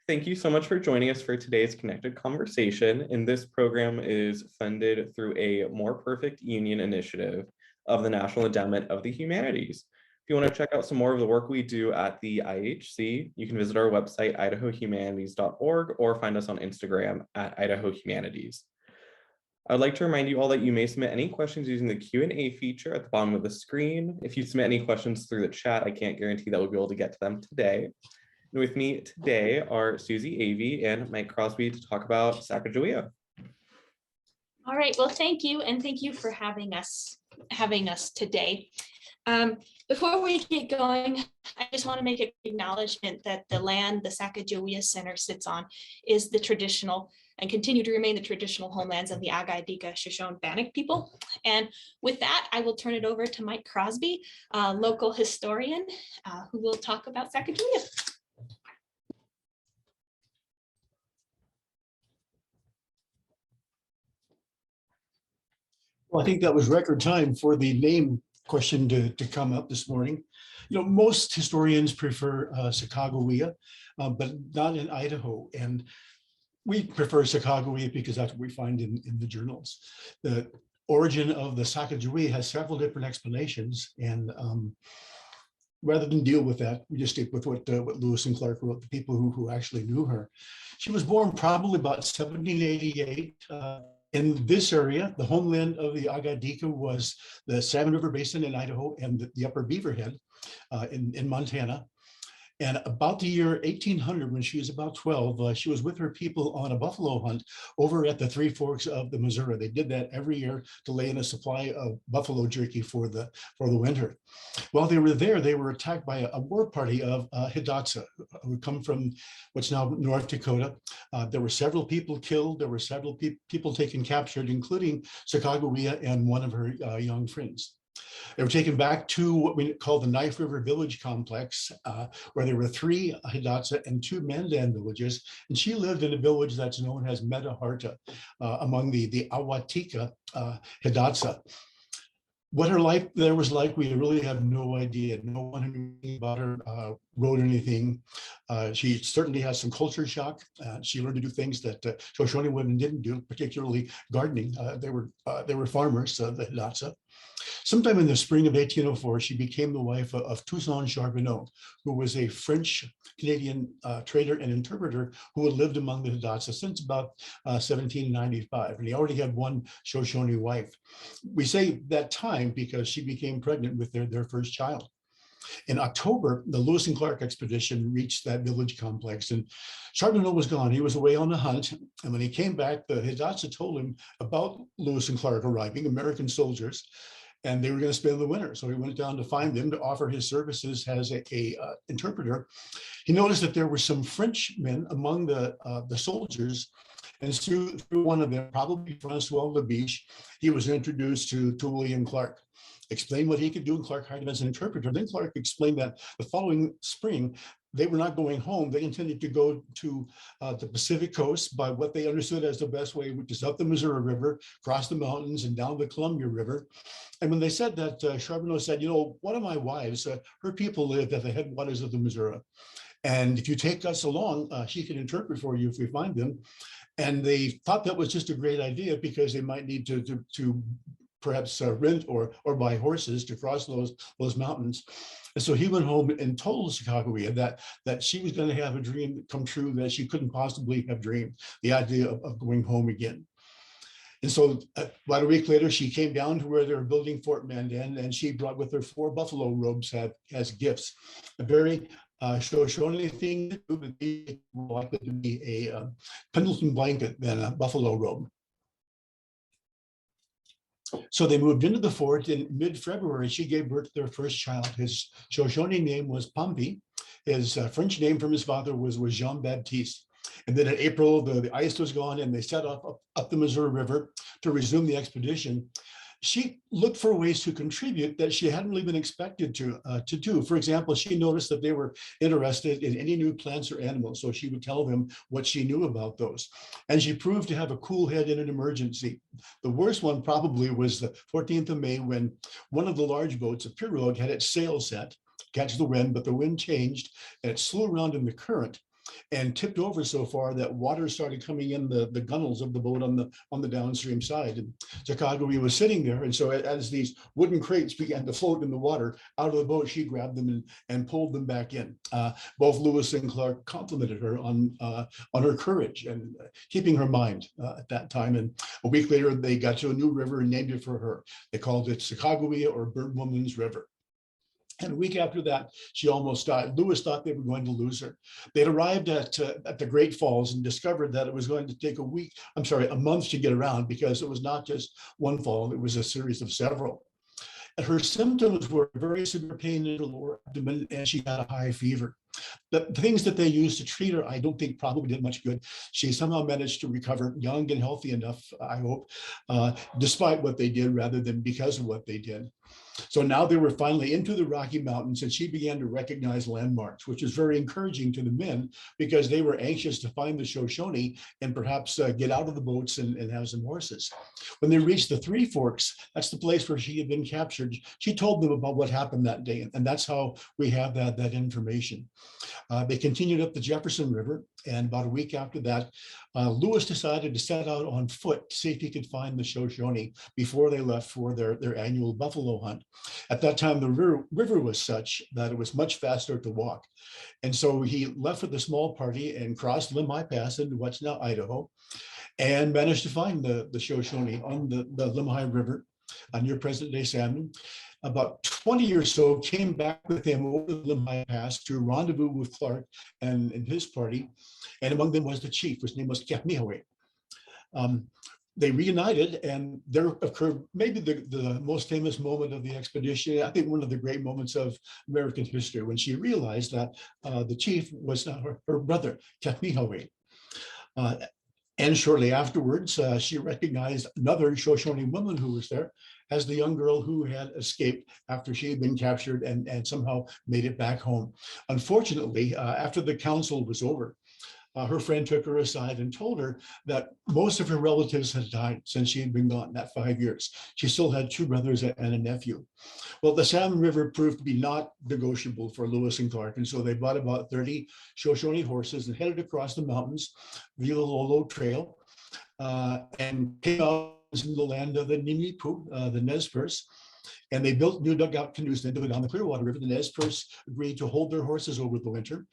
Thank you so much for joining us for today's Connected Conversation. And this program is funded through a More Perfect Union initiative of the National Endowment of the Humanities. If you want to check out some more of the work we do at the IHC, you can visit our website, idahohumanities.org, or find us on Instagram at idahohumanities. I'd like to remind you all that you may submit any questions using the Q&A feature at the bottom of the screen. If you submit any questions through the chat, I can't guarantee that we'll be able to get to them today. And with me today are Susie, Avey, and Mike Crosby to talk about Sacagawea. All right, well, thank you, and thank you for having us today. Before we get going, I just want to make an acknowledgement that the land the Sacagawea Center sits on is the traditional and continue to remain the traditional homelands of the Agay-Dika Shoshone-Bannock people. And with that, I will turn it over to Mike Crosby, a local historian, who will talk about Sacagawea. Well, I think that was record time for the name question to come up this morning. You know, most historians prefer Sacagawea, but not in Idaho. And we prefer Sacagawea because that's what we find in the journals. The origin of the Sacagawea has several different explanations. And rather than deal with that, we just stick with what Lewis and Clark wrote, the people who actually knew her. She was born probably about 1788. In this area, the homeland of the Agay-Dika was the Salmon River Basin in Idaho and the Upper Beaverhead in Montana. And about the year 1800, when she was about 12, she was with her people on a buffalo hunt over at the Three Forks of the Missouri. They did that every year to lay in a supply of buffalo jerky for the winter. While they were there, they were attacked by a war party of Hidatsa, who come from what's now North Dakota. There were several people killed. There were several people taken captured, including Sacagawea and one of her young friends. They were taken back to what we call the Knife River Village Complex, where there were 3 Hidatsa and 2 Mandan villages. And she lived in a village that's known as Metaharta among the Awatika Hidatsa. What her life there was like, we really have no idea. No one who knew anything about her wrote anything. She certainly has some culture shock. She learned to do things that Shoshone women didn't do, particularly gardening. They were farmers, the Hidatsa. Sometime in the spring of 1804, she became the wife of Toussaint Charbonneau, who was a French-Canadian trader and interpreter who had lived among the Hidatsa since about 1795, and he already had one Shoshone wife. We say that time because she became pregnant with their first child. In October, the Lewis and Clark expedition reached that village complex, and Charbonneau was gone. He was away on a hunt, and when he came back, the Hidatsa told him about Lewis and Clark arriving, American soldiers, and they were going to spend the winter. So he went down to find them to offer his services as a interpreter. He noticed that there were some Frenchmen among the soldiers, and through one of them, probably Francois Labiche, he was introduced to William Clark. Explained what he could do, and Clark hired him as an interpreter. Then Clark explained that the following spring, they were not going home. They intended to go to the Pacific coast by what they understood as the best way, which is up the Missouri River, across the mountains, and down the Columbia River. And when they said that, Charbonneau said, you know, one of my wives, her people lived at the headwaters of the Missouri. And if you take us along, she can interpret for you if we find them. And they thought that was just a great idea because they might need to perhaps rent or buy horses to cross those mountains. And so he went home and told Sacagawea that she was going to have a dream come true that she couldn't possibly have dreamed, the idea of going home again. And so about a week later, she came down to where they were building Fort Mandan, and she brought with her 4 buffalo robes as gifts. A very Shoshone thing to do, but they were likely to be a Pendleton blanket than a buffalo robe. So they moved into the fort. In mid-February, she gave birth to their first child. His Shoshone name was Pompey. His French name from his father was Jean-Baptiste. And then in April, the ice was gone, and they set off up the Missouri River to resume the expedition. She looked for ways to contribute that she hadn't really been expected to do. For example, she noticed that they were interested in any new plants or animals, so she would tell them what she knew about those. And she proved to have a cool head in an emergency. The worst one probably was the 14th of May, when one of the large boats, a pirogue, had its sail set to catch the wind, but the wind changed and it slew around in the current. and tipped over so far that water started coming in the gunnels of the boat on the downstream side. And Sacagawea was sitting there. And so as these wooden crates began to float in the water out of the boat, she grabbed them and pulled them back in. Both Lewis and Clark complimented her on her courage and keeping her mind at that time. And a week later, they got to a new river and named it for her. They called it Sacagawea, or Bird Woman's River. And a week after that, she almost died. Lewis thought they were going to lose her. They'd arrived at the Great Falls and discovered that it was going to take a month to get around, because it was not just one fall, it was a series of several. And her symptoms were very severe pain in her lower abdomen, and she had a high fever. The things that they used to treat her, I don't think probably did much good. She somehow managed to recover young and healthy enough, I hope, despite what they did rather than because of what they did. So now they were finally into the Rocky Mountains, and she began to recognize landmarks, which is very encouraging to the men, because they were anxious to find the Shoshone and perhaps get out of the boats and have some horses. When they reached the Three Forks, that's the place where she had been captured. She told them about what happened that day, and that's how we have that information. They continued up the Jefferson River, and about a week after that, Lewis decided to set out on foot to see if he could find the Shoshone before they left for their annual buffalo hunt. At that time, the river was such that it was much faster to walk. And so he left with a small party and crossed Lemhi Pass into what's now Idaho, and managed to find the Shoshone on the Lemhi River near present-day Salmon. About 20 or so came back with him over the Lemhi Pass to rendezvous with Clark and his party. And among them was the chief, whose name was Sacagawea. They reunited, and there occurred maybe the most famous moment of the expedition. I think one of the great moments of American history, when she realized that the chief was her brother, Sacagawea. And shortly afterwards, she recognized another Shoshone woman who was there as the young girl who had escaped after she had been captured and somehow made it back home. Unfortunately, after the council was over, her friend took her aside and told her that most of her relatives had died since she had been gone, that 5 years. She still had 2 brothers and a nephew. Well, the Salmon River proved to be not negotiable for Lewis and Clark, and so they bought about 30 Shoshone horses and headed across the mountains via the Lolo Trail and came out in the land of the Nimipu, the Nez Perce. And they built new dugout canoes then to go down the Clearwater River. The Nez Perce agreed to hold their horses over the winter.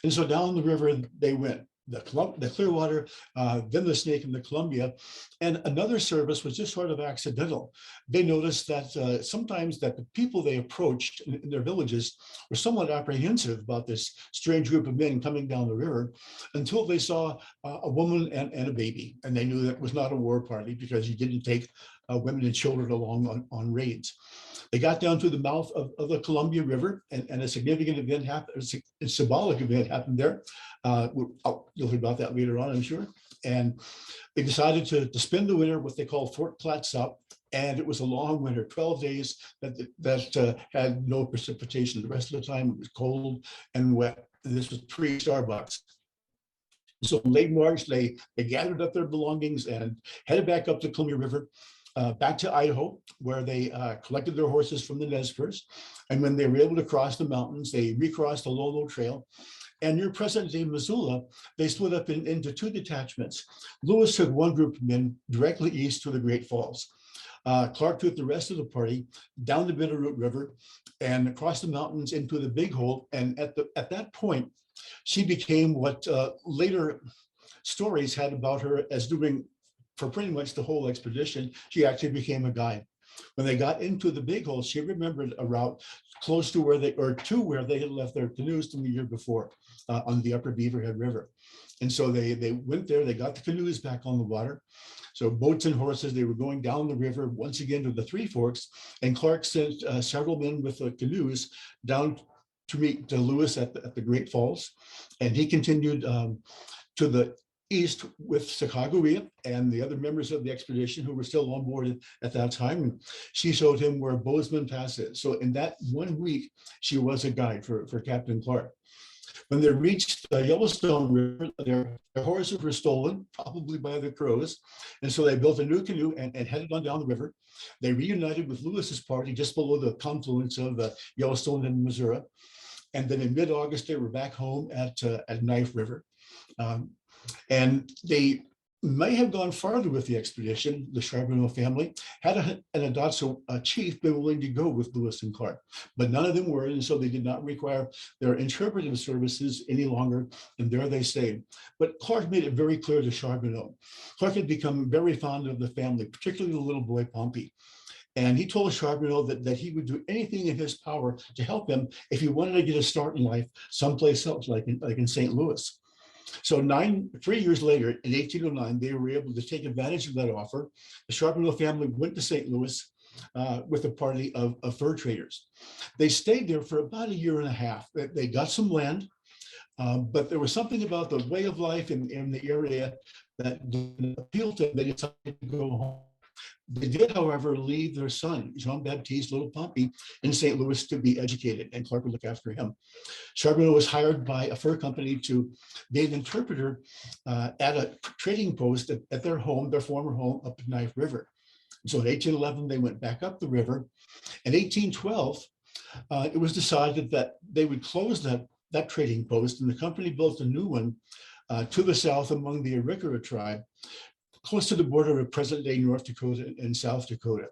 And so down the river they went, the Clearwater, then the Snake and the Columbia. And another service was just sort of accidental. They noticed that sometimes that the people they approached in their villages were somewhat apprehensive about this strange group of men coming down the river, until they saw a woman and a baby. And they knew that was not a war party, because you didn't take women and children along on raids. They got down to the mouth of the Columbia River, and a significant event happened, a symbolic event happened there. You'll hear about that later on, I'm sure. And they decided to spend the winter what they call Fort Clatsop, and it was a long winter, 12 days that had no precipitation. The rest of the time it was cold and wet. And this was pre-Starbucks. So late March, they gathered up their belongings and headed back up the Columbia River. Back to Idaho, where they collected their horses from the Nez Perce. And when they were able to cross the mountains, they recrossed the Lolo Trail. And near present-day Missoula, they split up into 2 detachments. Lewis took one group of men directly east to the Great Falls. Clark took the rest of the party down the Bitterroot River and across the mountains into the Big Hole. And at that point, she became what later stories had about her as doing for pretty much the whole expedition. She actually became a guide. When they got into the Big Hole, she remembered a route close to where they had left their canoes from the year before on the Upper Beaverhead River. And so they went there, they got the canoes back on the water. So boats and horses, they were going down the river once again to the Three Forks, and Clark sent several men with canoes down to meet Lewis at the Great Falls. And he continued to the east with Sacagawea and the other members of the expedition who were still on board at that time. And she showed him where Bozeman Pass is. So in that 1 week, she was a guide for Captain Clark. When they reached the Yellowstone River, their horses were stolen, probably by the Crows. And so they built a new canoe and headed on down the river. They reunited with Lewis's party just below the confluence of Yellowstone and Missouri. And then in mid-August, they were back home at Knife River. And they may have gone farther with the expedition. The Charbonneau family had an Adotso chief been willing to go with Lewis and Clark, but none of them were, and so they did not require their interpretive services any longer, and there they stayed. But Clark made it very clear to Charbonneau. Clark had become very fond of the family, particularly the little boy Pompey. And he told Charbonneau that he would do anything in his power to help him if he wanted to get a start in life someplace else, like in St. Louis. So 3 years later, in 1809, they were able to take advantage of that offer. The Charbonneau family went to St. Louis with a party of fur traders. They stayed there for about a year and a half. They got some land, but there was something about the way of life in the area that didn't appeal to them. They decided to go home. They did, however, leave their son, Jean-Baptiste Little Pompey, in St. Louis to be educated, and Clark would look after him. Charbonneau was hired by a fur company to be an interpreter at a trading post at their home, their former home up at Knife River. So in 1811, they went back up the river. In 1812, it was decided that they would close that trading post, and the company built a new one to the south among the Arikara tribe, close to the border of present-day North Dakota and South Dakota.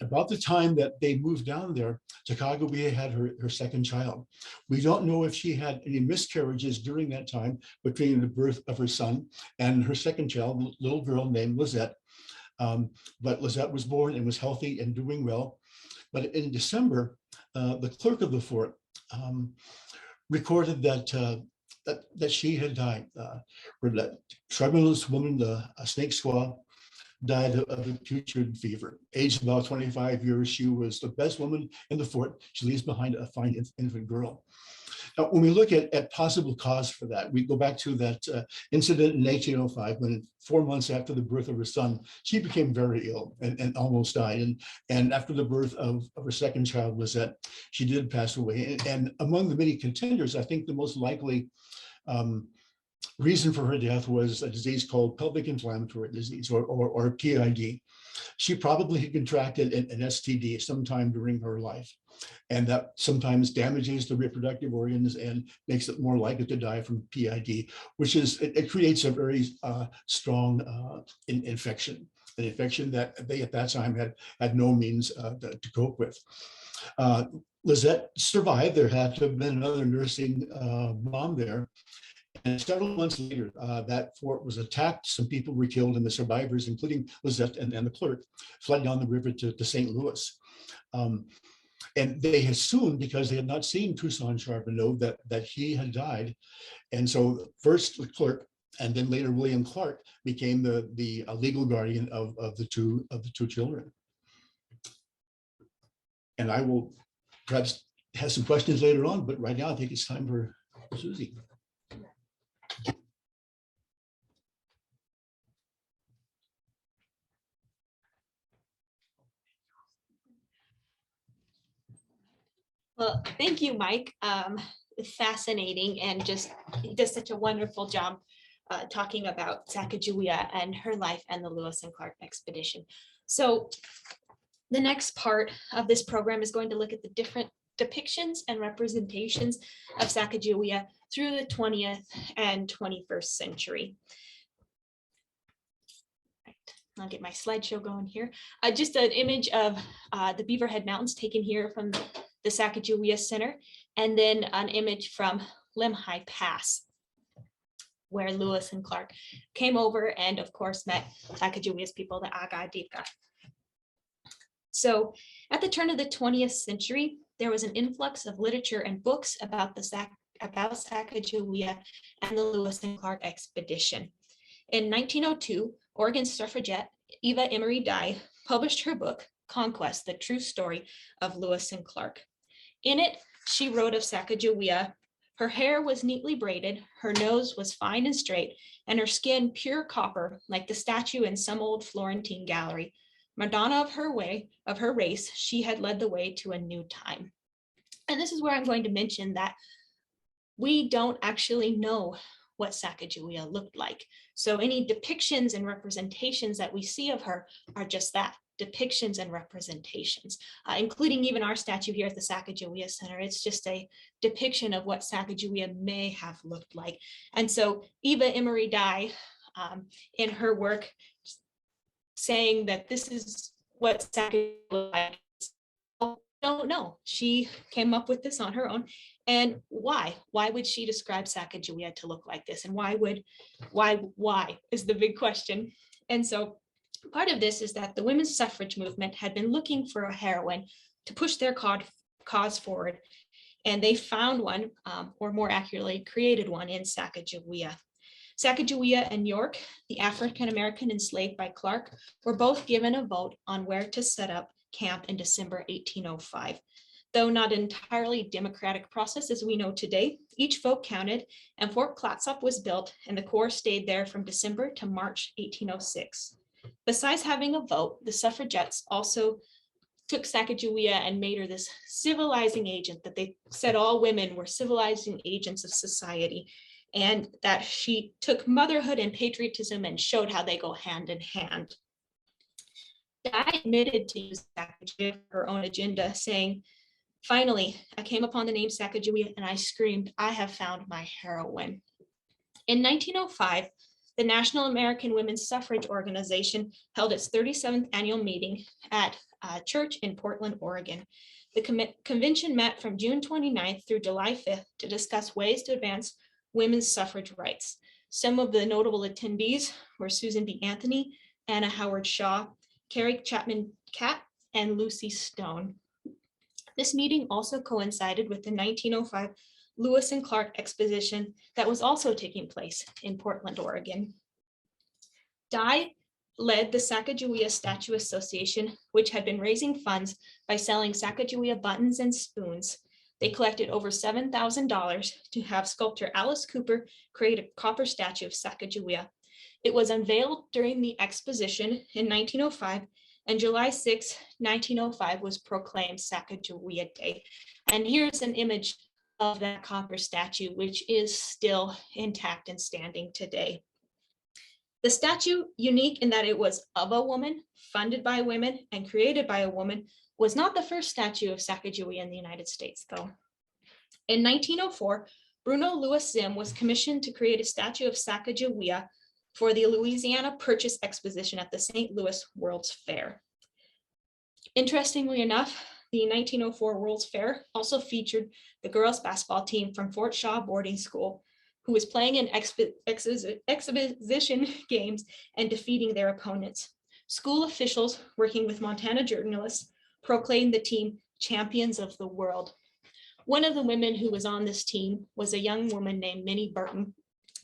About the time that they moved down there, Sacagawea had her second child. We don't know if she had any miscarriages during that time between the birth of her son and her second child, a little girl named Lizette. But Lizette was born and was healthy and doing well. But in December, the clerk of the fort recorded that she had died. That Charbonneau's woman, a snake squaw, died of acute fever. Aged about 25 years, she was the best woman in the fort. She leaves behind a fine infant girl. Now, when we look at possible cause for that, we go back to that incident in 1805, when 4 months after the birth of her son, she became very ill and almost died. And after the birth of her second child, Lizette, she did pass away. And among the many contenders, I think the most likely reason for her death was a disease called pelvic inflammatory disease, or PID. She probably had contracted an STD sometime during her life, and that sometimes damages the reproductive organs and makes it more likely to die from PID, which is, it creates a very strong infection, an infection that they at that time had no means to cope with. Lizette survived. There had to have been another nursing mom there. And several months later, that fort was attacked. Some people were killed, and the survivors, including Lizette and the clerk, fled down the river to St. Louis. And they assumed, because they had not seen Toussaint Charbonneau, that he had died. And so first the clerk, and then later William Clark, became the legal guardian of the two children. And I will perhaps have some questions later on, but right now I think it's time for Susie. Well, thank you, Mike. Fascinating, and just does such a wonderful job talking about Sacagawea and her life and the Lewis and Clark expedition. So the next part of this program is going to look at the different depictions and representations of Sacagawea through the 20th and 21st century. I'll get my slideshow going here. Just an image of the Beaverhead Mountains taken here from the Sacagawea Center, and then an image from Lemhi Pass, where Lewis and Clark came over and of course met Sacagawea's people, the Agadika. So at the turn of the 20th century, there was an influx of literature and books about Sacagawea and the Lewis and Clark expedition. In 1902, Oregon's suffragette Eva Emery Dye published her book, Conquest, the True Story of Lewis and Clark. In it, she wrote of Sacagawea: her hair was neatly braided, her nose was fine and straight, and her skin pure copper, like the statue in some old Florentine gallery. Madonna of her race, she had led the way to a new time. And this is where I'm going to mention that we don't actually know what Sacagawea looked like. So any depictions and representations that we see of her are just that. depictions and representations, including even our statue here at the Sacagawea Center. It's just a depiction of what Sacagawea may have looked like. And so Eva Emery Dye, in her work, saying that this is what Sacagawea looked like, don't know. She came up with this on her own. And why? Why would she describe Sacagawea to look like this? And why is the big question. And so part of this is that the women's suffrage movement had been looking for a heroine to push their cause forward. And they found one, or more accurately, created one in Sacagawea. Sacagawea and York, the African-American enslaved by Clark, were both given a vote on where to set up camp in December 1805. Though not an entirely democratic process as we know today, each vote counted and Fort Clatsop was built and the Corps stayed there from December to March 1806. Besides having a vote, the suffragettes also took Sacagawea and made her this civilizing agent, that they said all women were civilizing agents of society, and that she took motherhood and patriotism and showed how they go hand in hand. Dye admitted to use Sacagawea for her own agenda, saying, "Finally, I came upon the name Sacagawea and I screamed, I have found my heroine." In 1905, the National American Women's Suffrage Organization held its 37th annual meeting at a church in Portland, Oregon. The convention met from June 29th through July 5th to discuss ways to advance women's suffrage rights. Some of the notable attendees were Susan B. Anthony, Anna Howard Shaw, Carrie Chapman Catt, and Lucy Stone. This meeting also coincided with the 1905 Lewis and Clark exposition that was also taking place in Portland, Oregon. Dye led the Sacagawea Statue Association, which had been raising funds by selling Sacagawea buttons and spoons. They collected over $7,000 to have sculptor Alice Cooper create a copper statue of Sacagawea. It was unveiled during the exposition in 1905, and July 6, 1905 was proclaimed Sacagawea Day. And here's an image of that copper statue, which is still intact and standing today. The statue, unique in that it was of a woman, funded by women, and created by a woman, was not the first statue of Sacagawea in the United States, though. In 1904, Bruno Louis Zim was commissioned to create a statue of Sacagawea for the Louisiana Purchase Exposition at the St. Louis World's Fair. Interestingly enough, the 1904 World's Fair also featured the girls' basketball team from Fort Shaw Boarding School, who was playing in exhibition games and defeating their opponents. School officials working with Montana journalists proclaimed the team champions of the world. One of the women who was on this team was a young woman named Minnie Burton,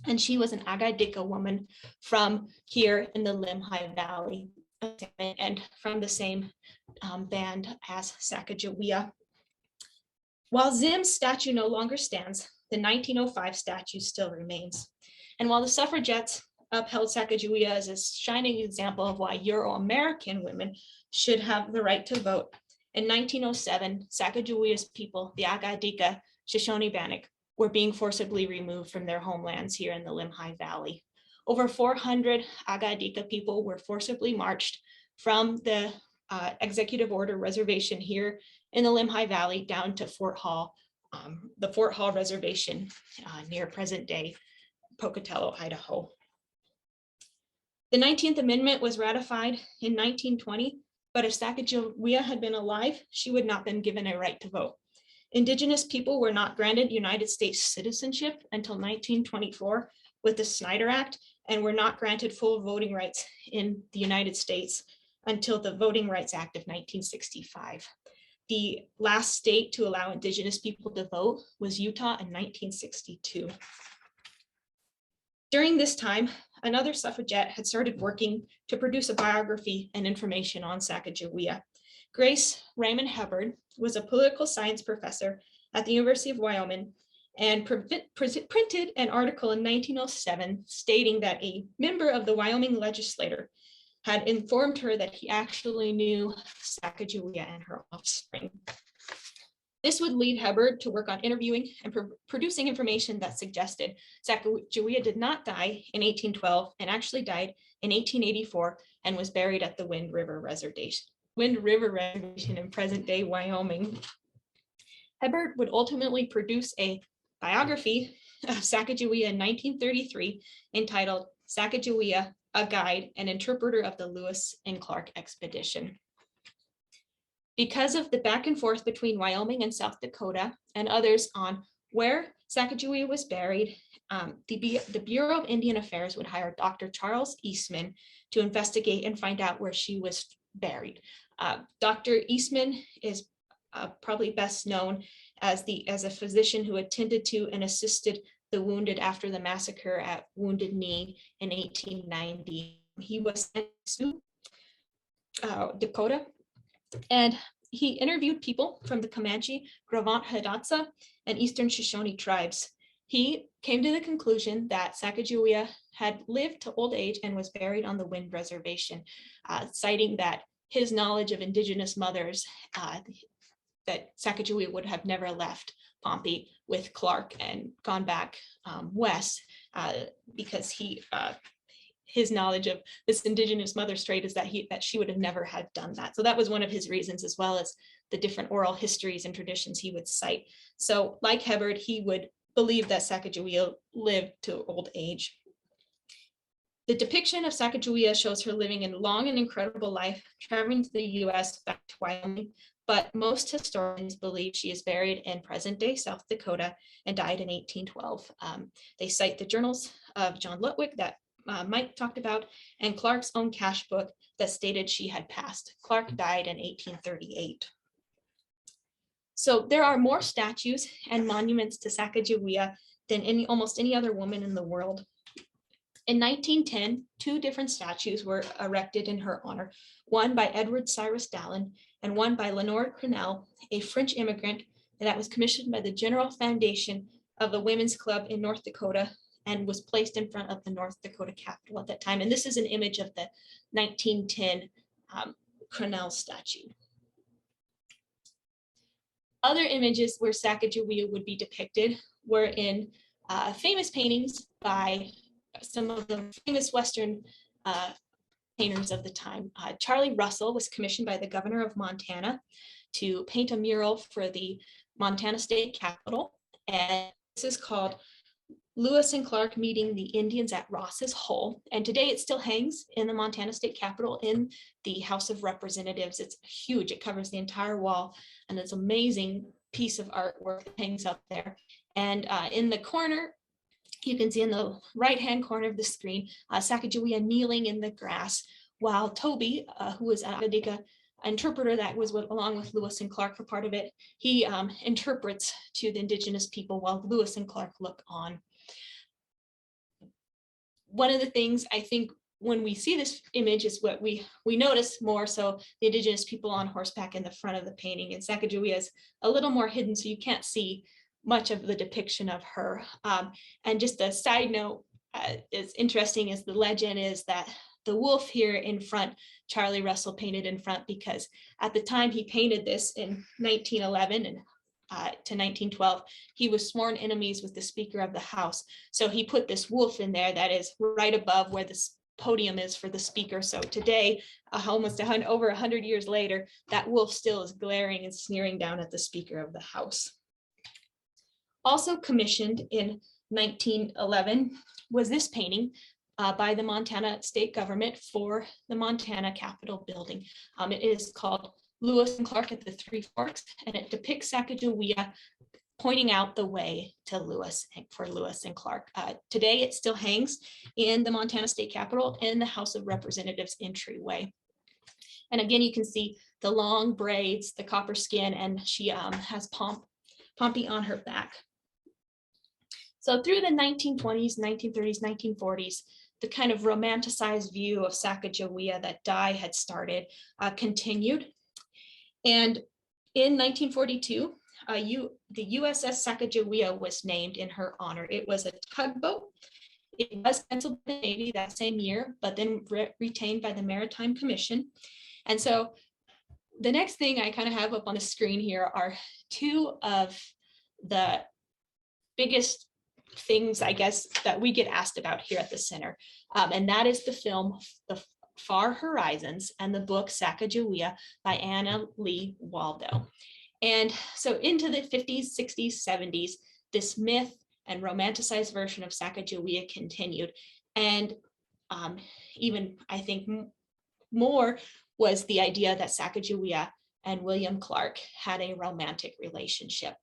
and she was an Agadika woman from here in the Lemhi Valley and from the same band as Sacagawea. While Zim's statue no longer stands, the 1905 statue still remains. And while the suffragettes upheld Sacagawea as a shining example of why Euro-American women should have the right to vote, in 1907, Sacagawea's people, the Agadika Shoshone-Bannock, were being forcibly removed from their homelands here in the Lemhi Valley. Over 400 Agadika people were forcibly marched from the executive order reservation here in the Lemhi Valley down to Fort Hall, the Fort Hall Reservation near present-day Pocatello, Idaho. The 19th Amendment was ratified in 1920, but if Sacagawea had been alive, she would not have been given a right to vote. Indigenous people were not granted United States citizenship until 1924 with the Snyder Act, and were not granted full voting rights in the United States until the Voting Rights Act of 1965. The last state to allow Indigenous people to vote was Utah in 1962. During this time, another suffragette had started working to produce a biography and information on Sacagawea. Grace Raymond Hubbard was a political science professor at the University of Wyoming and printed an article in 1907 stating that a member of the Wyoming legislature had informed her that he actually knew Sacagawea and her offspring. This would lead Hubbard to work on interviewing and producing information that suggested Sacagawea did not die in 1812 and actually died in 1884 and was buried at the Wind River Reservation in present-day Wyoming. Hebert would ultimately produce a biography of Sacagawea in 1933 entitled Sacagawea, a Guide and Interpreter of the Lewis and Clark Expedition. Because of the back and forth between Wyoming and South Dakota and others on where Sacagawea was buried, the Bureau of Indian Affairs would hire Dr. Charles Eastman to investigate and find out where she was buried. Dr. Eastman is probably best known as a physician who attended to and assisted the wounded after the massacre at Wounded Knee in 1890. He was sent to Dakota, and he interviewed people from the Comanche, Gravant Hidatsa, and Eastern Shoshone tribes. He came to the conclusion that Sacagawea had lived to old age and was buried on the Wind Reservation, citing that his knowledge of Indigenous mothers, that Sacagawea would have never left Pompey with Clark and gone back west, because his knowledge of this Indigenous mother trait is that she would have never had done that. So that was one of his reasons, as well as the different oral histories and traditions he would cite. So like Hebert, he would believe that Sacagawea lived to old age. The depiction of Sacagawea shows her living a long and incredible life, traveling to the US back to Wyoming, but most historians believe she is buried in present-day South Dakota and died in 1812. They cite the journals of John Lutwig that Mike talked about, and Clark's own cash book that stated she had passed. Clark died in 1838. So there are more statues and monuments to Sacagawea than almost any other woman in the world. In 1910, 2 different statues were erected in her honor, one by Edward Cyrus Dallin and one by Lenore Crennel, a French immigrant that was commissioned by the General Foundation of the Women's Club in North Dakota and was placed in front of the North Dakota Capitol at that time. And this is an image of the 1910 Crennel statue. Other images where Sacagawea would be depicted were in famous paintings by some of the famous Western painters of the time. Charlie Russell was commissioned by the governor of Montana to paint a mural for the Montana State Capitol. And this is called Lewis and Clark Meeting the Indians at Ross's Hole. And today it still hangs in the Montana State Capitol in the House of Representatives. It's huge. It covers the entire wall, and it's an amazing piece of artwork that hangs up there. And in the corner, you can see in the right-hand corner of the screen, Sacagawea kneeling in the grass, while Toby, who was an Adika interpreter that was along with Lewis and Clark for part of it, he interprets to the Indigenous people while Lewis and Clark look on. One of the things I think when we see this image is what we notice more so the Indigenous people on horseback in the front of the painting, and Sacagawea is a little more hidden, so you can't see much of the depiction of her. And just a side note, is interesting is the legend is that the wolf here in front, Charlie Russell painted in front because at the time he painted this in 1911 and to 1912, he was sworn enemies with the Speaker of the House. So he put this wolf in there that is right above where this podium is for the speaker. So today, almost over 100 years later, that wolf still is glaring and sneering down at the Speaker of the House. Also commissioned in 1911 was this painting by the Montana state government for the Montana Capitol building. It is called Lewis and Clark at the Three Forks, and it depicts Sacagawea pointing out the way to Lewis and Clark. Today, it still hangs in the Montana State Capitol in the House of Representatives entryway. And again, you can see the long braids, the copper skin, and she has Pompey on her back. So through the 1920s, 1930s, 1940s, the kind of romanticized view of Sacagawea that Dye had started continued. And in 1942, the USS Sacagawea was named in her honor. It was a tugboat. It was canceled by the Navy that same year, but then retained by the Maritime Commission. And so the next thing I kind of have up on the screen here are 2 of the biggest things, I guess, that we get asked about here at the center. And that is the film, the Far Horizons and the book Sacagawea by Anna Lee Waldo. And so into the 50s, 60s, 70s, this myth and romanticized version of Sacagawea continued. And even I think more was the idea that Sacagawea and William Clark had a romantic relationship.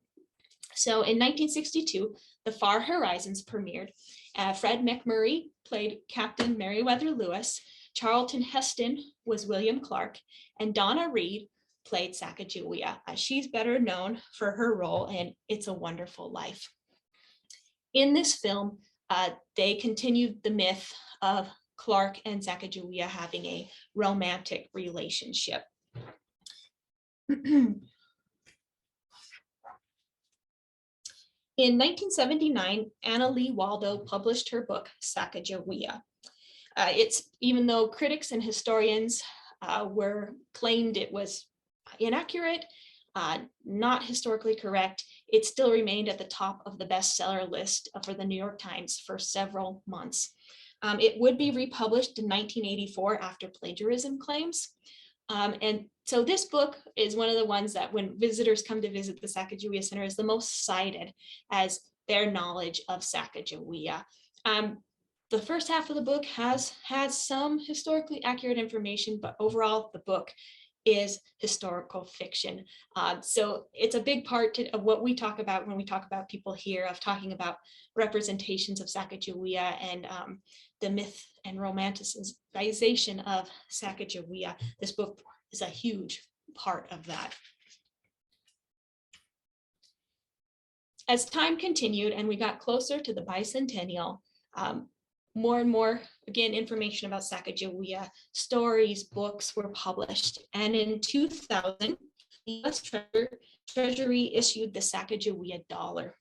So in 1962, The Far Horizons premiered. Fred McMurray played Captain Meriwether Lewis, Charlton Heston was William Clark, and Donna Reed played Sacagawea. She's better known for her role in It's a Wonderful Life. In this film, they continued the myth of Clark and Sacagawea having a romantic relationship. In 1979, Anna Lee Waldo published her book, Sacagawea. Even though critics and historians claimed it was inaccurate, not historically correct, it still remained at the top of the bestseller list for the New York Times for several months. It would be republished in 1984 after plagiarism claims. And so this book is one of the ones that when visitors come to visit the Sacagawea Center is the most cited as their knowledge of Sacagawea. The first half of the book has some historically accurate information, but overall the book is historical fiction. So it's a big part of what we talk about when we talk about people here, of talking about representations of Sacagawea and the myth and romanticization of Sacagawea. This book is a huge part of that. As time continued and we got closer to the bicentennial, more and more, again, information about Sacagawea, stories, books were published. And in 2000, the US Treasury issued the Sacagawea dollar.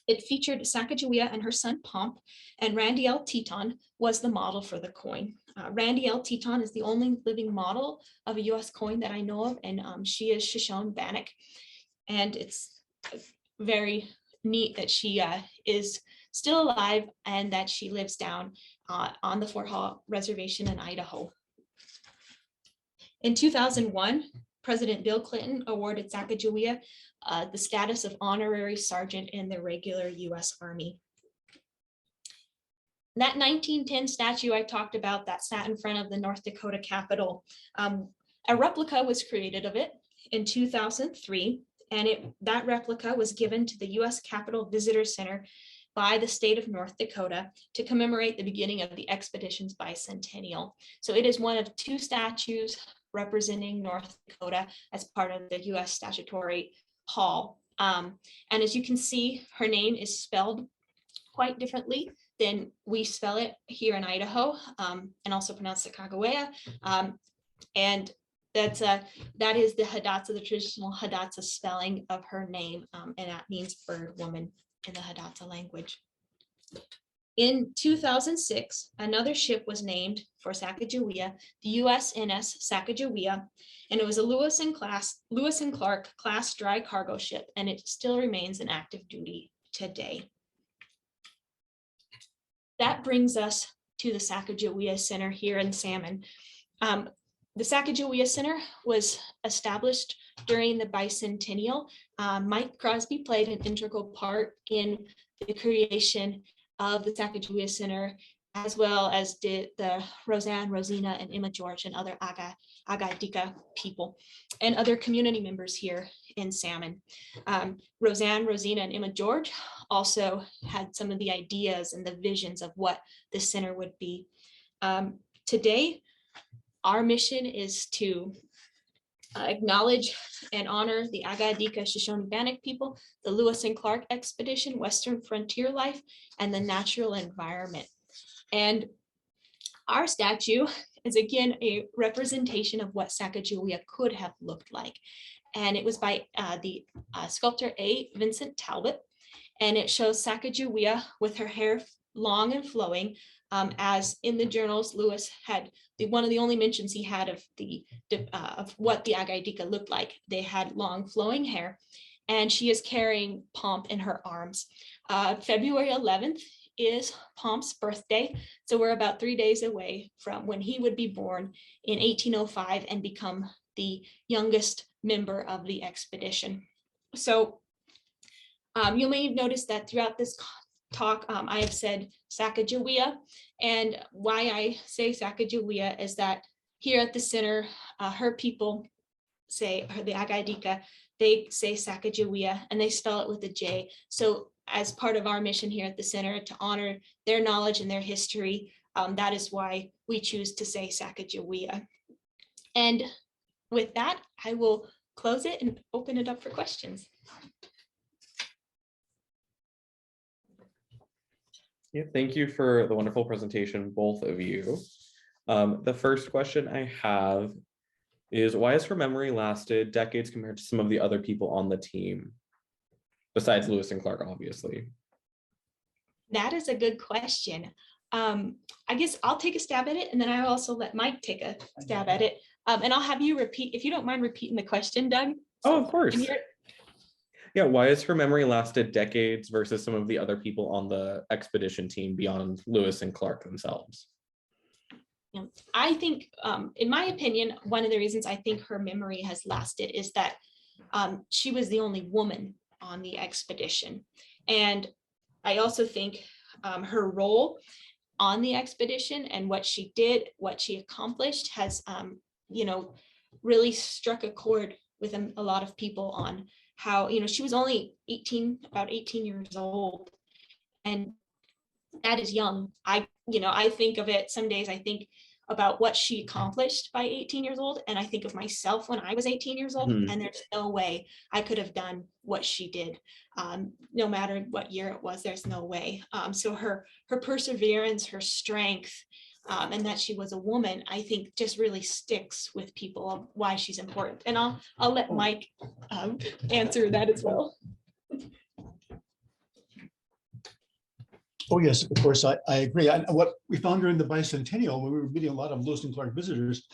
It featured Sacagawea and her son Pomp, and Randy L. Teton was the model for the coin. Randy L. Teton is the only living model of a US coin that I know of, and she is Shoshone-Bannock. And it's very neat that she is still alive and that she lives down on the Fort Hall Reservation in Idaho. In 2001, President Bill Clinton awarded Sacagawea the status of honorary sergeant in the regular US Army. That 1910 statue I talked about that sat in front of the North Dakota Capitol, a replica was created of it in 2003, and that replica was given to the US Capitol Visitor Center by the state of North Dakota to commemorate the beginning of the expedition's bicentennial. So it is one of two statues representing North Dakota as part of the US Statutory Hall. And as you can see, her name is spelled quite differently than we spell it here in Idaho, and also pronounced Sacagawea. And that is the Hidatsa, the traditional Hidatsa spelling of her name, and that means bird woman in the Hidatsa language. In 2006, another ship was named for Sacagawea, the USNS Sacagawea, and it was a Lewis and Clark class dry cargo ship, and it still remains in active duty today. That brings us to the Sacagawea Center here in Salmon. The Sacagawea Center was established during the bicentennial. Mike Crosby played an integral part in the creation of the Sacagawea Center, as well as did the Roseanne, Rosina, and Emma George and other Agadika people and other community members here in Salmon. Roseanne, Rosina, and Emma George also had some of the ideas and the visions of what the center would be. Today, our mission is to acknowledge and honor the Agadika Shoshone-Bannock people, the Lewis and Clark expedition, Western frontier life, and the natural environment. And our statue is again a representation of what Sacagawea could have looked like. And it was by the sculptor A. Vincent Talbot. And it shows Sacagawea with her hair long and flowing, as in the journals, Lewis had one of the only mentions he had of what the Agadika looked like. They had long flowing hair, and she is carrying Pomp in her arms. February 11th is Pomp's birthday. So we're about 3 days away from when he would be born in 1805 and become the youngest member of the expedition. So you may have noticed that throughout this talk, I have said Sacagawea, and why I say Sacagawea is that here at the center, her people say, the Agadika, they say Sacagawea and they spell it with a J. So as part of our mission here at the center to honor their knowledge and their history, that is why we choose to say Sacagawea. And with that, I will close it and open it up for questions. Yeah, thank you for the wonderful presentation, both of you. The first question I have is, why has her memory lasted decades compared to some of the other people on the team, besides Lewis and Clark, obviously? That is a good question. I guess I'll take a stab at it, and then I'll also let Mike take a stab at it. And I'll have you repeat, if you don't mind repeating the question, Doug. Oh, of course. Yeah, why has her memory lasted decades versus some of the other people on the expedition team beyond Lewis and Clark themselves? I think, in my opinion, one of the reasons I think her memory has lasted is that she was the only woman on the expedition. And I also think her role on the expedition and what she did, what she accomplished has, really struck a chord with a lot of people on how, she was only about 18 years old. And that is young. I think of it, some days I think about what she accomplished by 18 years old. And I think of myself when I was 18 years old, and there's no way I could have done what she did. No matter what year it was, there's no way. So her perseverance, her strength, and that she was a woman, I think just really sticks with people of why she's important. And I'll let Mike answer that as well. Oh, yes, of course, I agree. And what we found during the bicentennial, when we were meeting a lot of Lewis and Clark visitors,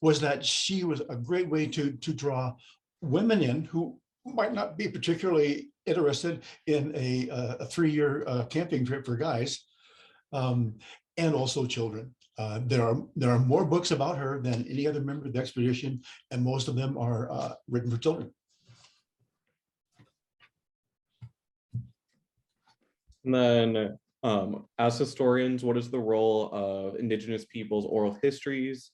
was that she was a great way to draw women in who might not be particularly interested in a 3-year camping trip for guys, and also children. There are more books about her than any other member of the expedition, and most of them are written for children. And then, as historians, what is the role of Indigenous peoples' oral histories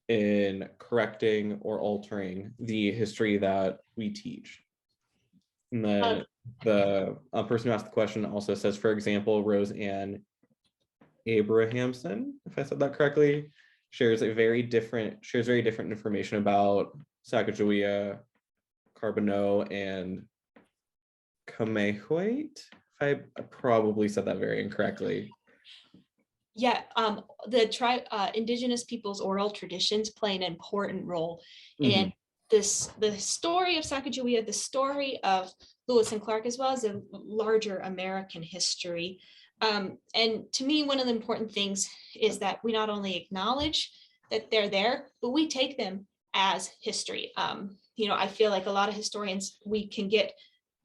in correcting or altering the history that we teach? And then the person who asked the question also says, for example, Roseanne Abrahamson, if I said that correctly, shares very different information about Sacagawea, Carbonneau, and Kamehuite. I probably said that very incorrectly. Yeah, the Indigenous people's oral traditions play an important role in the story of Sacagawea, the story of Lewis and Clark, as well as a larger American history. And to me, one of the important things is that we not only acknowledge that they're there, but we take them as history. I feel like a lot of historians, we can get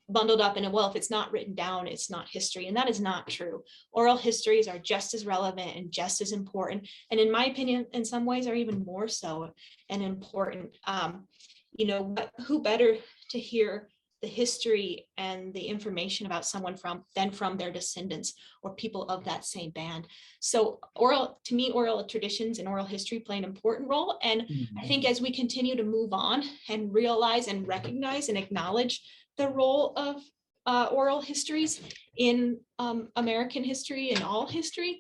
bundled up in it. Well, if it's not written down, it's not history. And that is not true. Oral histories are just as relevant and just as important. And in my opinion, in some ways are even more so and important. Who better to hear the history and the information about someone than from their descendants or people of that same band. So oral traditions and oral history play an important role. And I think as we continue to move on and realize and recognize and acknowledge the role of oral histories in American history and all history,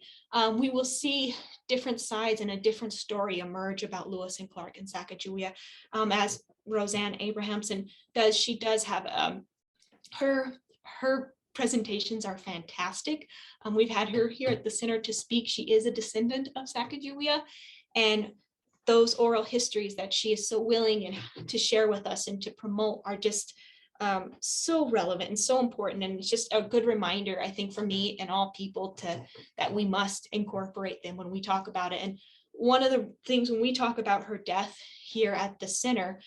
we will see different sides and a different story emerge about Lewis and Clark and Sacagawea, as Roseanne Abrahamson does. She does have her presentations are fantastic. We've had her here at the center to speak. She is a descendant of Sacagawea, and those oral histories that she is so willing to share with us and to promote are just so relevant and so important. And it's just a good reminder, I think, for me and all people that we must incorporate them when we talk about it. And one of the things when we talk about her death here at the center,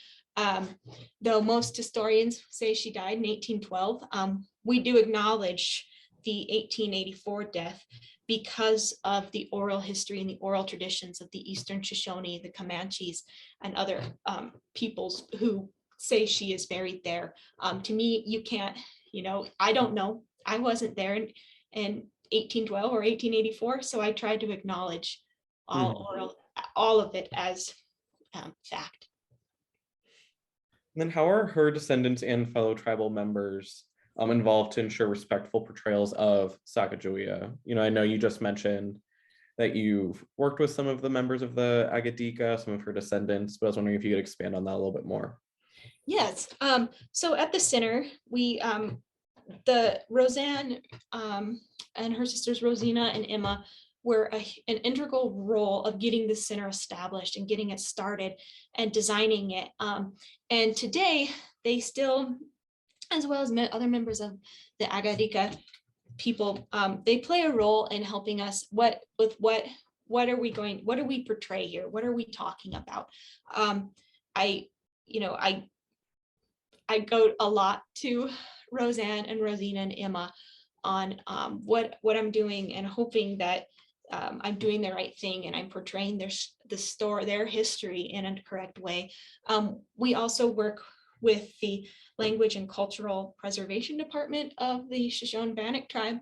though most historians say she died in 1812, we do acknowledge the 1884 death because of the oral history and the oral traditions of the Eastern Shoshone, the Comanches, and other peoples who say she is buried there. To me, you can't, I don't know. I wasn't there in 1812 or 1884, so I tried to acknowledge all of it as fact. And then how are her descendants and fellow tribal members involved to ensure respectful portrayals of Sacagawea? I know you just mentioned that you've worked with some of the members of the Agadika, some of her descendants, but I was wondering if you could expand on that a little bit more. Yes. So at the center, we the Roseanne and her sisters Rosina and Emma were an integral role of getting the center established and getting it started and designing it. And today they still, as well as other members of the Agadika people, they play a role in helping us what do we portray here? What are we talking about? I go a lot to Roseanne and Rosina and Emma on what I'm doing and hoping that I'm doing the right thing and I'm portraying their history in a correct way. We also work with the Language and Cultural Preservation Department of the Shoshone-Bannock tribe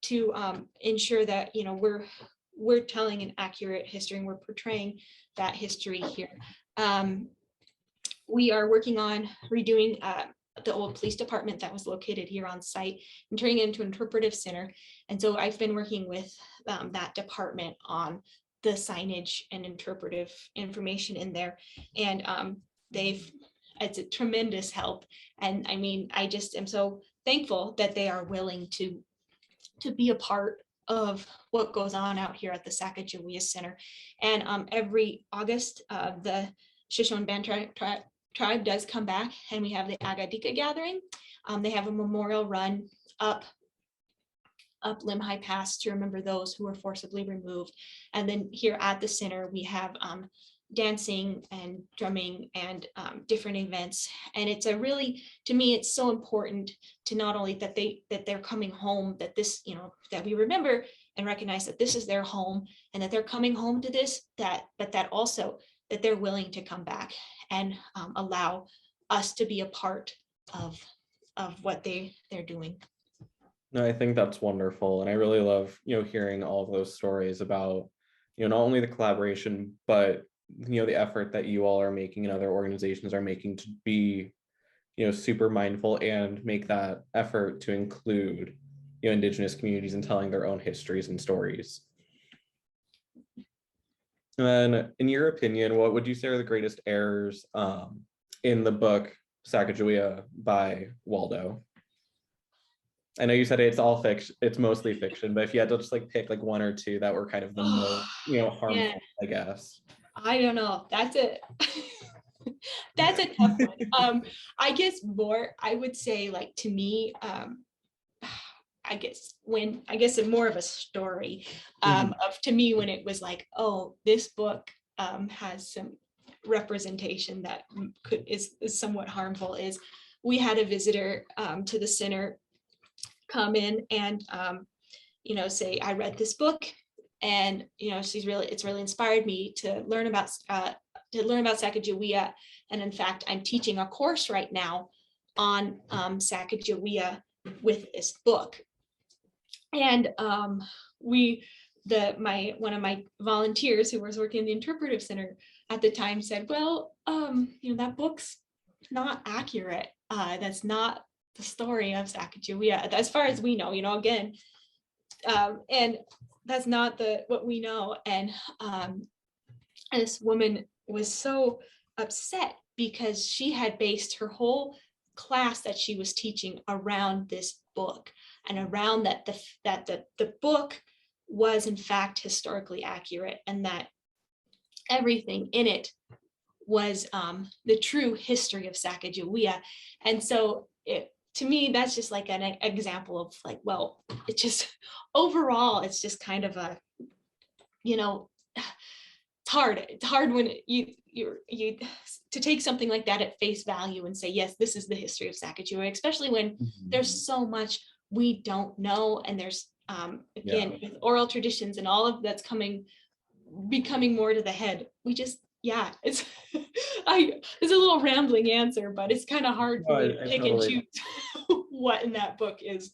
to ensure that we're telling an accurate history and we're portraying that history here. We are working on redoing the old police department that was located here on site and turning it into an interpretive center. And so I've been working with that department on the signage and interpretive information in there. And it's a tremendous help. And I mean, I just am so thankful that they are willing to be a part of what goes on out here at the Sacagawea Center. And every August, the Shoshone-Bannock tribe does come back and we have the Agadika gathering. They have a memorial run up Lemhi Pass to remember those who were forcibly removed. And then here at the center, we have dancing and drumming and different events. And it's to me, it's so important to not only that they're coming home, that this, that we remember and recognize that this is their home and that they're coming home to this, but that also that they're willing to come back and allow us to be a part of what they're doing. No, I think that's wonderful. And I really love, hearing all of those stories about, not only the collaboration, but, the effort that you all are making and other organizations are making to be, super mindful and make that effort to include, Indigenous communities in telling their own histories and stories. And in your opinion, what would you say are the greatest errors in the book Sacagawea by Waldo? I know you said it's all fiction, it's mostly fiction, but if you had to just pick one or two that were kind of the most, harmful, yeah. I guess. I don't know. That's a that's a tough one. I guess I would say to me, I guess more of a story of to me when it was oh, this book has some representation that is somewhat harmful. Is we had a visitor to the center come in and say, I read this book and it's really inspired me to learn about Sacagawea, and in fact I'm teaching a course right now on Sacagawea with this book. And one of my volunteers who was working in the interpretive center at the time said, well, that book's not accurate. That's not the story of Sacagawea as far as we know, again, and that's not what we know. And this woman was so upset because she had based her whole class that she was teaching around this book and around that the book was in fact historically accurate and that everything in it was the true history of Sacagawea. And so to me, that's just an example of well, it's just overall, it's just kind of a, it's hard when you to take something like that at face value and say, yes, this is the history of Sacagawea, especially when there's so much we don't know. And there's again, with oral traditions and all of that's becoming more to the head. We just, yeah, it's it's a little rambling answer, but it's kind of hard for me to pick and choose what in that book is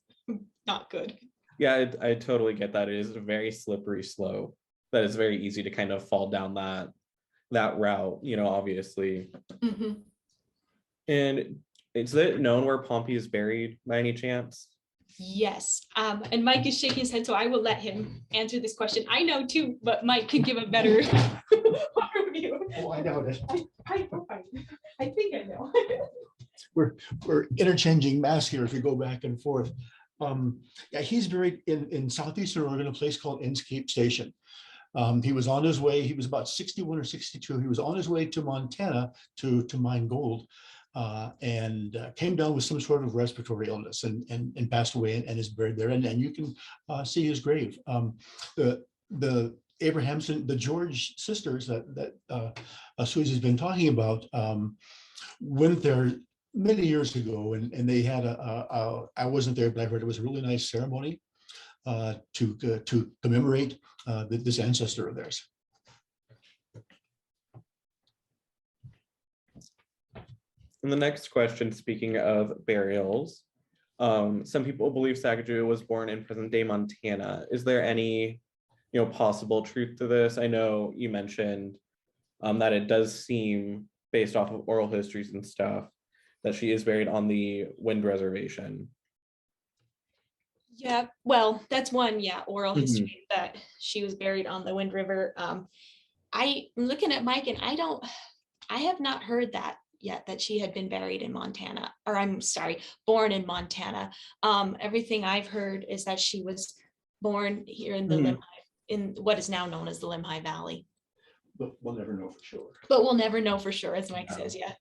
not good. Yeah, I totally get that. It is a very slippery slope that it's very easy to kind of fall down that route, obviously. Mm-hmm. And is it known where Pompey is buried by any chance? Yes, and Mike is shaking his head, so I will let him answer this question. I know too, but Mike could give a better overview. Oh, I know this. I think I know. We're interchanging mass here as we go back and forth. Yeah, he's buried in southeastern Oregon, a place called Inscape Station. He was on his way, he was about 61 or 62. He was on his way to Montana to mine gold, and came down with some sort of respiratory illness and passed away and is buried there. And you can see his grave. The Abrahamson, the George sisters that Susie's been talking about, went there many years ago, and they had I wasn't there, but I heard it was a really nice ceremony to commemorate this ancestor of theirs. And the next question, speaking of burials, some people believe Sacagawea was born in present-day Montana. Is there any, possible truth to this? I know you mentioned that it does seem, based off of oral histories and stuff, that she is buried on the Wind Reservation. Yeah, well, that's one, oral history that she was buried on the Wind River. I'm looking at Mike, and I have not heard that yet, that she had been buried in Montana, or I'm sorry, born in Montana. Everything I've heard is that she was born here in the Lemhi, in what is now known as the Lemhi Valley. But we'll never know for sure. But we'll never know for sure, as Mike says, yeah.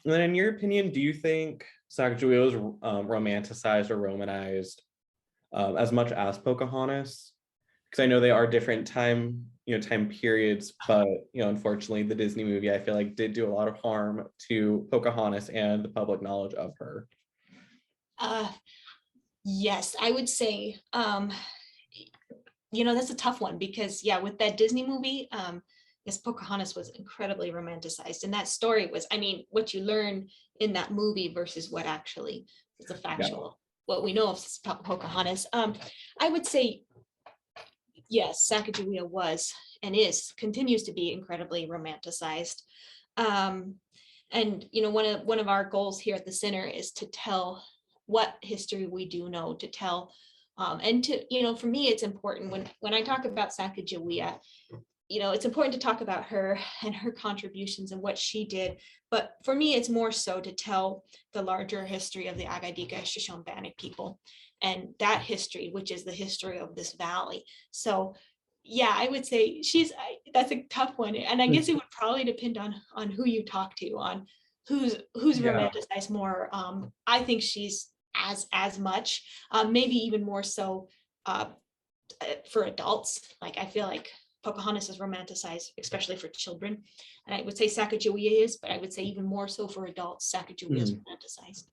And then in your opinion, do you think Sacagawea was romanticized or Romanized as much as Pocahontas? Because I know they are different time periods, but unfortunately the Disney movie, I feel like, did do a lot of harm to Pocahontas and the public knowledge of her. Yes, I would say that's a tough one, because with that Disney movie, yes, Pocahontas was incredibly romanticized, and that story was, what you learn in that movie versus what actually is the factual, what we know of Pocahontas. I would say, yes, Sacagawea was and continues to be incredibly romanticized. And one of our goals here at the center is to tell what history we do know, to tell, and to, for me, it's important when I talk about Sacagawea, it's important to talk about her and her contributions and what she did. But for me, it's more so to tell the larger history of the Agadika Shoshone-Bannock people and that history, which is the history of this valley. So yeah, I would say that's a tough one. And I guess it would probably depend on who you talk to, on who's romanticized more. I think she's as much, maybe even more so for adults. Like, I feel like Pocahontas is romanticized, especially for children. And I would say Sacagawea is, but I would say even more so for adults, Sacagawea is romanticized.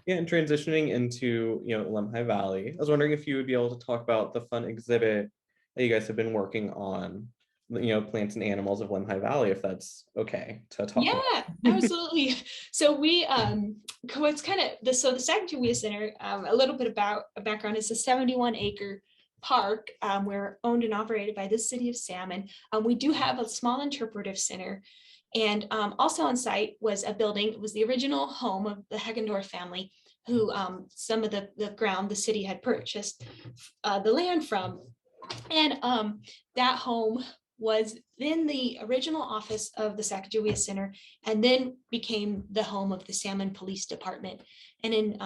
Yeah, and transitioning into, Lemhi Valley, I was wondering if you would be able to talk about the fun exhibit that you guys have been working on, plants and animals of Lemhi Valley, if that's okay to talk about. Yeah, absolutely. So we, what's kind of, the Sacagawea Center, a little bit about a background, is a 71-acre park. We're owned and operated by the city of Salmon. We do have a small interpretive center. And also on site was a building. It was the original home of the Heggendorf family, who some of the ground the city had purchased the land from. And that home was then the original office of the Sacagawea Center, and then became the home of the Salmon Police Department. And in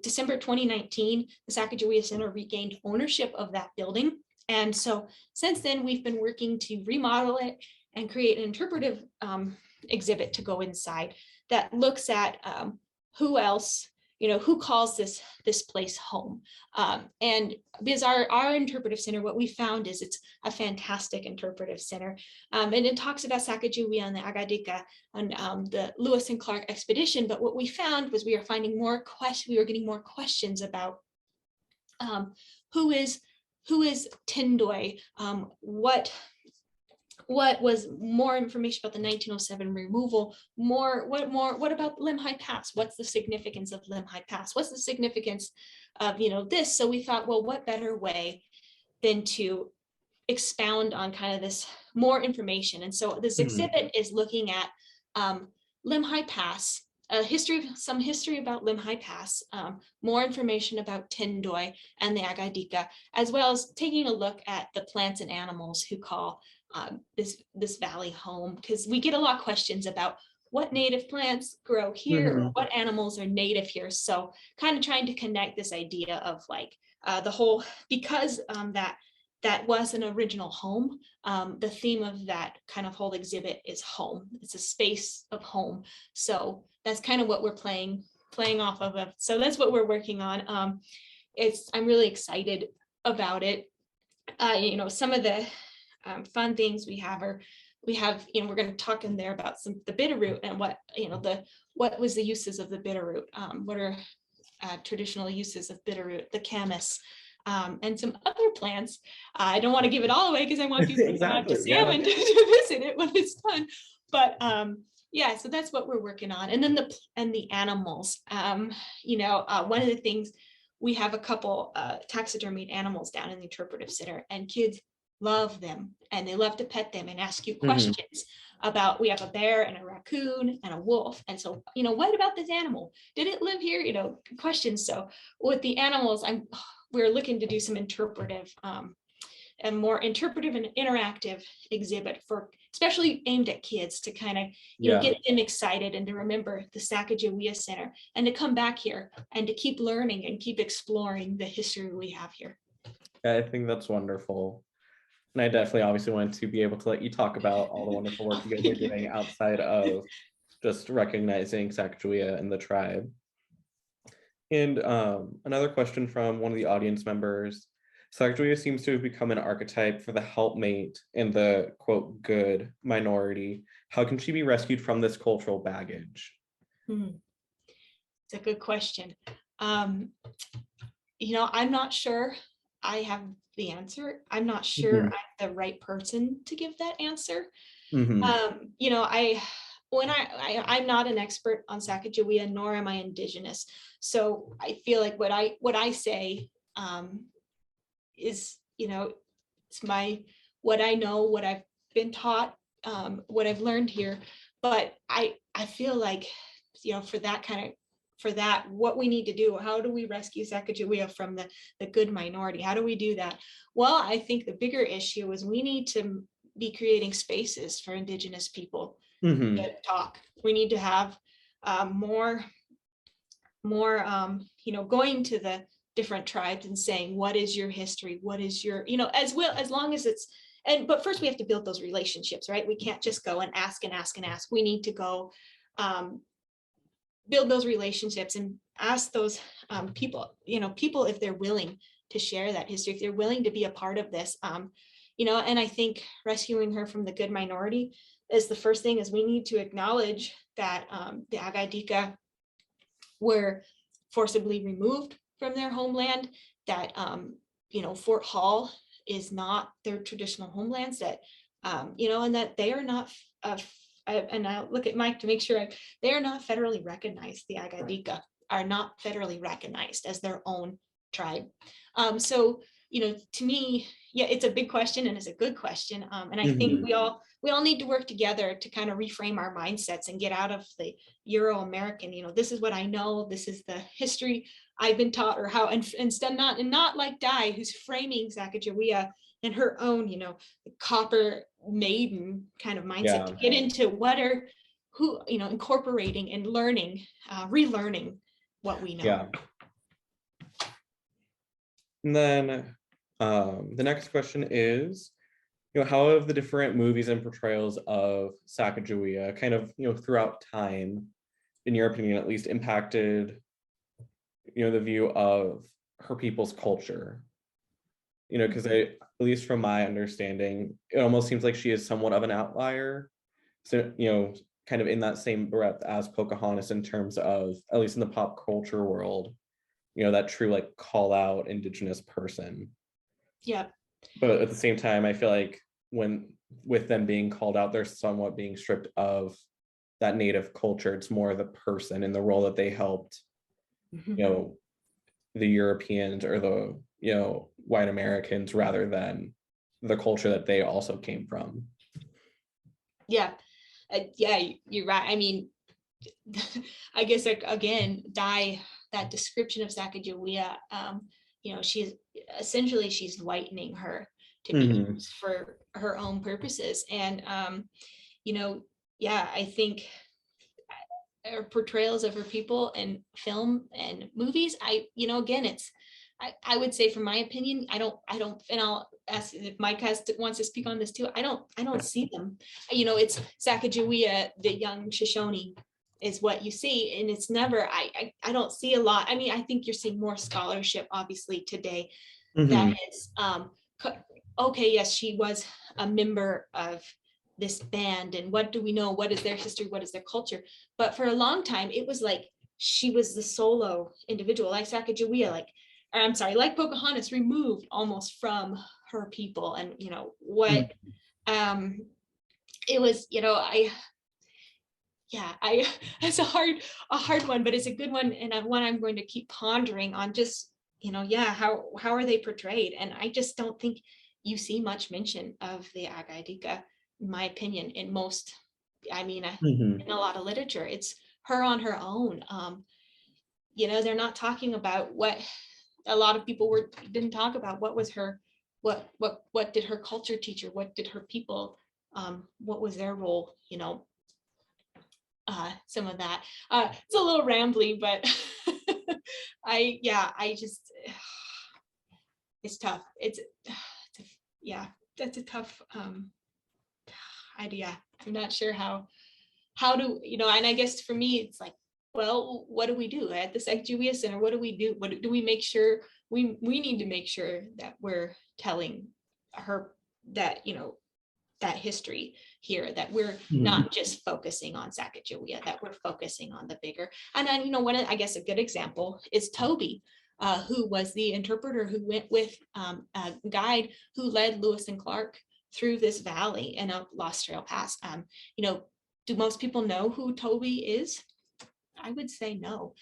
December 2019, the Sacagawea Center regained ownership of that building. And so since then, we've been working to remodel it and create an interpretive exhibit to go inside that looks at who else who calls this place home? And because our interpretive center, what we found is it's a fantastic interpretive center. And it talks about Sacagawea and the Agadika and the Lewis and Clark expedition. But what we found was we were getting more questions about who is Tindoi, what was more information about the 1907 removal, what about Lemhi Pass? What's the significance of Lemhi Pass? What's the significance of, this? So we thought, well, what better way than to expound on kind of this more information. And so this exhibit is looking at Lemhi Pass, some history about Lemhi Pass, more information about Tindoi and the Agadika, as well as taking a look at the plants and animals who call this valley home, because we get a lot of questions about what native plants grow here, or what animals are native here. So kind of trying to connect this idea of like the whole, because that was an original home. The theme of that kind of whole exhibit is home. It's a space of home. So that's kind of what we're playing off of. So that's what we're working on. I'm really excited about it. Some of the fun things we have, we're going to talk in there about the bitterroot and what was the uses of the bitterroot. What are traditional uses of bitterroot, the camas, and some other plants. I don't want to give it all away because I want people to come out to Salmon to visit it when it's done. But yeah, so that's what we're working on. And then the animals. One of the things, we have a couple taxidermied animals down in the interpretive center, and kids love them and they love to pet them and ask you questions about, we have a bear and a raccoon and a wolf, and so what about this animal, did it live here, questions. So with the animals, we're looking to do some interpretive and more interpretive and interactive exhibit, for especially aimed at kids, to kind of get them excited and to remember the Sacagawea Center and to come back here and to keep learning and keep exploring the history we have here. I think that's wonderful. And I definitely obviously wanted to be able to let you talk about all the wonderful work you guys are doing outside of just recognizing Sacagawea and the tribe. And another question from one of the audience members: Sacagawea seems to have become an archetype for the helpmate and the quote good minority. How can she be rescued from this cultural baggage? It's a good question. I'm not sure I have the answer. I'm not sure I'm the right person to give that answer. I'm not an expert on Sacagawea, nor am I Indigenous. So I feel like what I say is, it's what I know, what I've been taught, what I've learned here. But I feel like, for that, what we need to do, how do we rescue Sacagawea from the good minority? How do we do that? Well, I think the bigger issue is we need to be creating spaces for Indigenous people to talk. We need to have more going to the different tribes and saying, what is your history? What is your, as long as it's, but first we have to build those relationships, right? We can't just go and ask and ask and ask. We need to go build those relationships and ask those people if they're willing to share that history, if they're willing to be a part of this, and I think rescuing her from the good minority is the first thing. Is we need to acknowledge that the Agadika were forcibly removed from their homeland, that Fort Hall is not their traditional homelands, that and that they are not and I'll look at Mike to make sure they are not federally recognized. The Agadika are not federally recognized as their own tribe. So, to me, yeah, it's a big question and it's a good question. And I think we all need to work together to kind of reframe our mindsets and get out of the Euro-American, this is what I know, this is the history I've been taught, or how, and instead not like Di, who's framing Sacagawea in her own, copper maiden kind of mindset, to get into incorporating and learning, relearning what we know. Yeah. And then the next question is, how have the different movies and portrayals of Sacagawea kind of, throughout time, in your opinion at least, impacted the view of her people's culture. Because at least from my understanding, it almost seems like she is somewhat of an outlier. So, kind of in that same breath as Pocahontas in terms of, at least in the pop culture world, that true like call out Indigenous person. Yeah. But at the same time, I feel like with them being called out, they're somewhat being stripped of that Native culture. It's more the person and the role that they helped, the Europeans or the, white Americans rather than the culture that they also came from. Yeah. Yeah, you're right. I mean, I guess again, that description of Sacagawea, she's whitening her to be used for her own purposes. And, I think portrayals of her people in film and movies, again, I would say, from my opinion, I don't, and I'll ask if Mike wants to speak on this too. I don't see them. It's Sacagawea, the young Shoshone is what you see, and it's never. I don't see a lot. I mean, I think you're seeing more scholarship, obviously, today. That is, okay, yes, she was a member of this band, and what do we know? What is their history? What is their culture? But for a long time, it was like she was the solo individual, like Sacagawea, like Pocahontas, removed almost from her people. And what it was, it's a hard one, but it's a good one, and one I'm going to keep pondering on. Just how are they portrayed? And I just don't think you see much mention of the Agaidika, in my opinion, in most, in a lot of literature. It's her on her own. They're not talking about what a lot of people didn't talk about. What was her, what did her culture teach her? What did her people, what was their role? Some of that. It's a little rambly, but it's tough. That's a tough idea. I'm not sure how to, and I guess for me, it's like, well, what do we do at the Sacagawea Center? What do we do? What do we make sure? We need to make sure that we're telling her that, that history here, that we're not just focusing on Sacagawea, that we're focusing on the bigger. And then, I guess a good example is Toby, who was the interpreter who went with a guide who led Lewis and Clark through this valley in a Lost Trail Pass. Do most people know who Toby is? I would say no.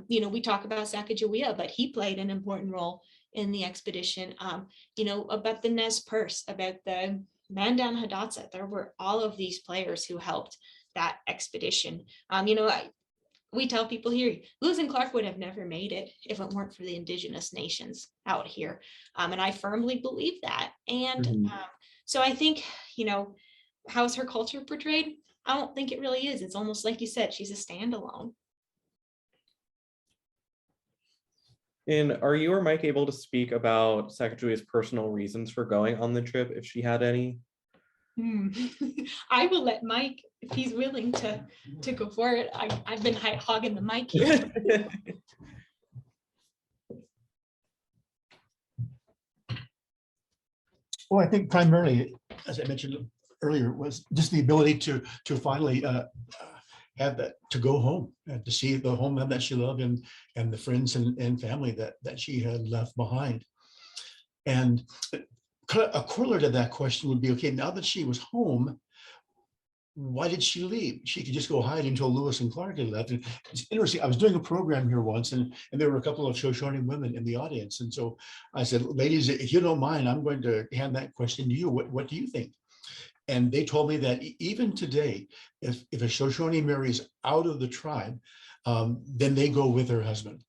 We talk about Sacagawea, but he played an important role in the expedition. About the Nez Perce, about the Mandan Hidatsa, there were all of these players who helped that expedition. We tell people here, Lewis and Clark would have never made it if it weren't for the Indigenous nations out here. And I firmly believe that. And so I think, how's her culture portrayed? I don't think it really is. It's almost like you said, she's a standalone. And are you or Mike able to speak about Sacagawea's personal reasons for going on the trip, if she had any? I will let Mike, if he's willing to go for it. I've been hogging the mic here. Well, I think primarily, as I mentioned earlier, was just the ability to finally have that, to go home and to see the homeland that she loved and the friends and family that she had left behind. And a corollary to that question would be, okay, now that she was home, why did she leave? She could just go hide until Lewis and Clark had left. And it's interesting. I was doing a program here once, and there were a couple of Shoshone women in the audience. And so I said, ladies, if you don't mind, I'm going to hand that question to you. What do you think? And they told me that even today, if a Shoshone marries out of the tribe, then they go with her husband.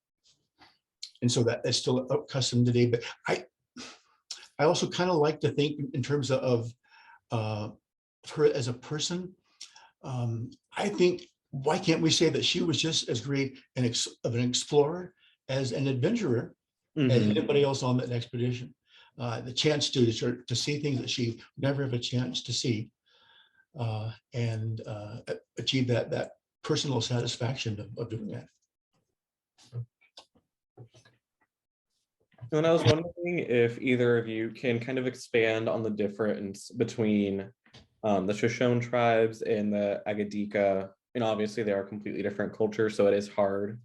And so that's still a custom today. But I also kind of like to think in terms of her as a person. I think, why can't we say that she was just as great of an explorer as an adventurer as anybody else on that expedition? The chance to see things that she never have a chance to see, and achieve that personal satisfaction of doing that. And I was wondering if either of you can kind of expand on the difference between the Shoshone tribes and the Agadika. And obviously they are completely different cultures, so it is hard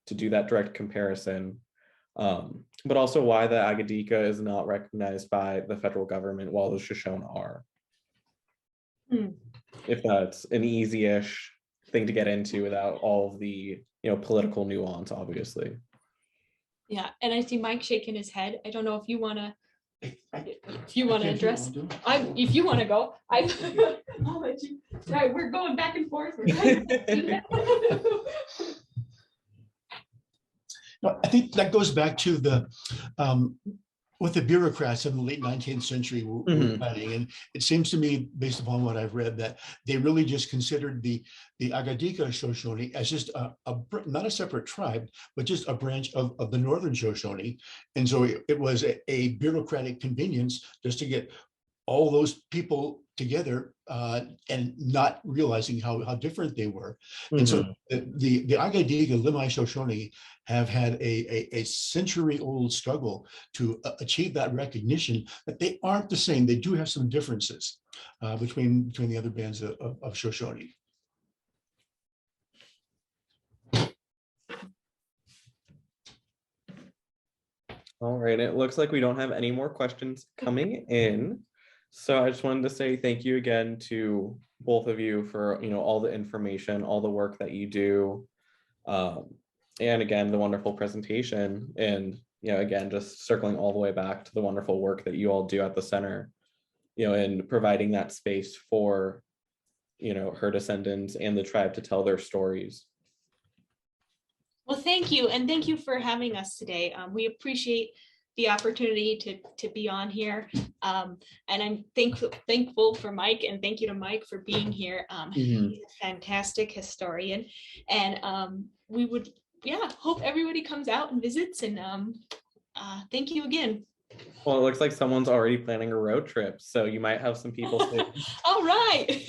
to do that direct comparison. But also why the Agadika is not recognized by the federal government while the Shoshone are. If that's an easy-ish thing to get into without all of the political nuance, obviously. Yeah, and I see Mike shaking his head. I don't know if you want to address. If you want to go, I'll let you. Right, we're going back and forth. No, I think that goes back to the what the bureaucrats in the late 19th century were planning. And it seems to me, based upon what I've read, that they really just considered the Agadika Shoshone as just not a separate tribe, but just a branch of the Northern Shoshone. And so it was a bureaucratic convenience just to get all those people together and not realizing how different they were. And so the Agadika Lemhi Shoshone have had a century-old struggle to achieve that recognition that they aren't the same. They do have some differences between the other bands of Shoshone. All right, it looks like we don't have any more questions coming in. So I just wanted to say thank you again to both of you for all the information, all the work that you do, and again the wonderful presentation. And again, just circling all the way back to the wonderful work that you all do at the center, and providing that space for her descendants and the tribe to tell their stories. Well, thank you, and thank you for having us today. We appreciate the opportunity to be on here, and I'm thankful for Mike, and thank you to Mike for being here. He's a fantastic historian, and we would hope everybody comes out and visits, and thank you again. Well, it looks like someone's already planning a road trip, so you might have some people. All right.